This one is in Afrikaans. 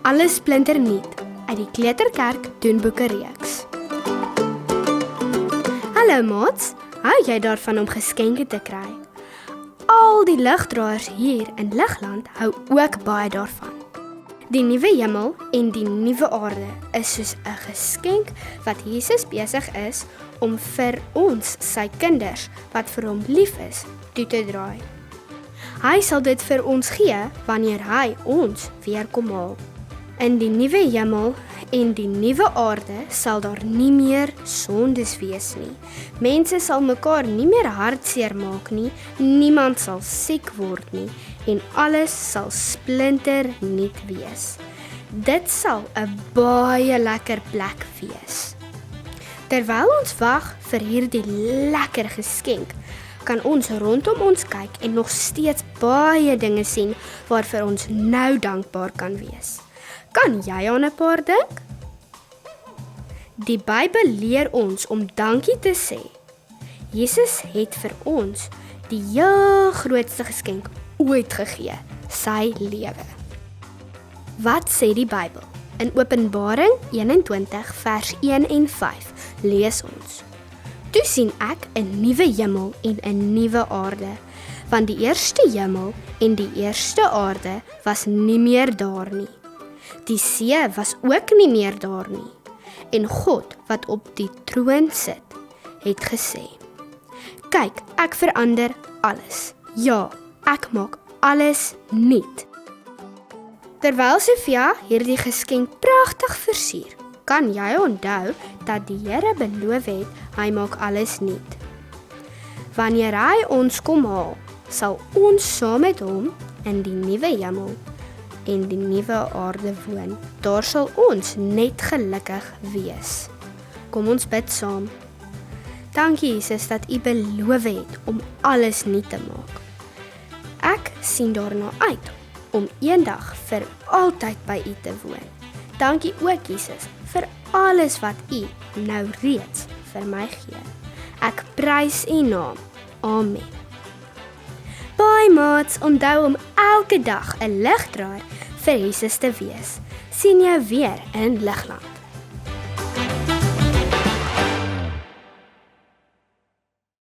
alles splinternuut uit die Kleuterkerk Doenboekereeks. Hallo maats, hou jy daarvan om geskenke te kry? Al die ligdraers hier in Ligland hou ook baie daarvan. Die nuwe hemel en die nuwe aarde is soos 'n geskenk wat Jesus besig is om vir ons, sy kinders, wat vir hom lief is, toe te draai. Hy sal dit vir ons gee wanneer hy ons weer kom haal. In die nuwe hemel en die nuwe aarde sal daar nie meer sondes wees nie. Mense sal mekaar nie meer hartseer maak nie, niemand sal siek word nie en alles sal splinternuut wees. Dit sal 'n baie lekker plek wees. Terwyl ons wag vir hierdie lekker geskenk, kan ons rondom ons kyk en nog steeds baie dinge sien waarvoor ons nou dankbaar kan wees. Kan jy aan 'n paar dink? Die Bybel leer ons om dankie te sê. Jesus het vir ons die heel grootste geskenk ooit gegee, sy lewe. Wat sê die Bybel? In Openbaring 21 vers 1 en 5 lees ons: Toe sien ek 'n nuwe hemel en 'n nuwe aarde, want die eerste hemel en die eerste aarde was nie meer daar nie. Die see was ook nie meer daar nie. En God wat op die troon sit, het gesê: Kyk, ek verander alles. Ja, ek maak alles nuut. Terwyl Sofia hierdie geskenk pragtig versier, kan jy onthou dat die Here beloof het, hy maak alles nuut. Wanneer hy ons kom haal, sal ons saam met hom in die nuwe hemel en die nuwe aarde woon. Daar sal ons net gelukkig wees. Kom ons bid saam. Dankie Jesus dat U beloof het om alles nuut te maak. Ek sien daarna uit om eendag vir altyd by U te woon. Dankie ook Jesus vir alles wat U nou reeds vir my gee. Ek prys U naam. Amen. Bye maats, onthou om elke dag 'n ligdraer vir Jesus te wees. Sien jou weer in Ligland.